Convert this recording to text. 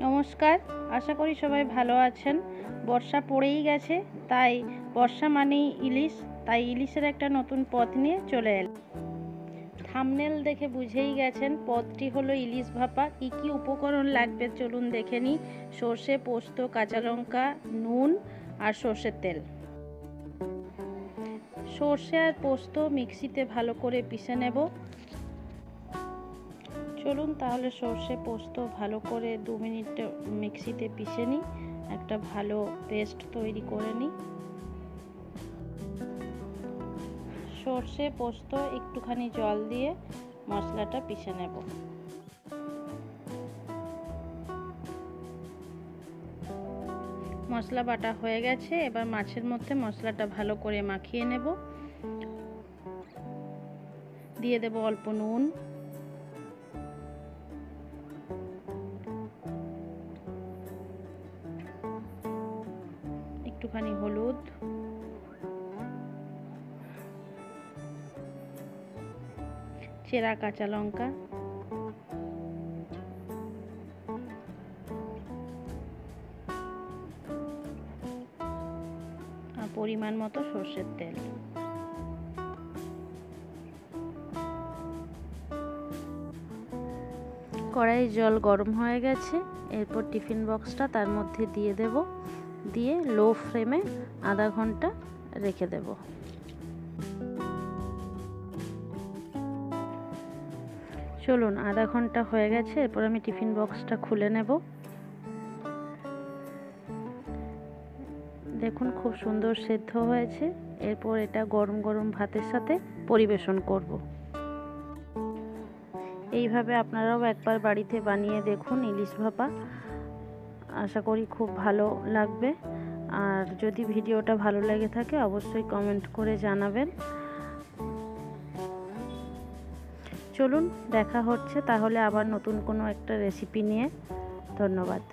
নমস্কার, আশা করি সবাই ভালো আছেন। বর্ষা পড়েই গেছে, তাই বর্ষা মানেই ইলিশ, তাই ইলিশের একটা নতুন পদ নিয়ে চলে এলাম। থাম্বনেল দেখে বুঝেই গেছেন পদটি হলো ইলিশ ভাপা। কী কী উপকরণ লাগবে চলুন দেখে নিই। সর্ষে, পোস্ত, কাঁচা লঙ্কা, নুন আর সর্ষের তেল। সর্ষে আর পোস্ত মিক্সিতে ভালো করে পিষে নেব। চলুন তাহলে সর্ষে পোস্ত ভালো করে 2 মিনিট মিক্সিতে পিষে নিই, একটা ভালো পেস্ট তৈরি করে নিই। সর্ষে পোস্ত একটুখানি জল দিয়ে মশলাটা পিষে নেব। মশলা বাটা হয়ে গেছে, এবার মাছের মধ্যে মশলাটা ভালো করে মাখিয়ে নেব। দিয়ে দেব অল্প নুন, একটুখানি হলুদ, চেরা কাঁচা লঙ্কা, আর পরিমাণ মতো সর্ষের তেল। কড়াইয়ে জল গরম হয়ে গেছে, এরপর টিফিন বক্সটা তার মধ্যে দিয়ে দেব, দিয়ে লো ফ্লেমে আধা ঘন্টা রেখে দেব। চলুন আধা ঘন্টা হয়ে গেছে, এরপর আমি টিফিন বক্সটা খুলে নেব। দেখুন খুব সুন্দর সেদ্ধ হয়েছে। এরপর এটা গরম গরম ভাতের সাথে পরিবেশন করব। এইভাবে আপনারাও একবার বাড়িতে বানিয়ে দেখুন ইলিশ ভাপা, আশা করি খুব ভালো লাগবে। আর যদি ভিডিওটা ভালো লেগে থাকে অবশ্যই কমেন্ট করে জানাবেন। চলুন দেখা হচ্ছে তাহলে আবার নতুন কোনো একটা রেসিপি নিয়ে। ধন্যবাদ।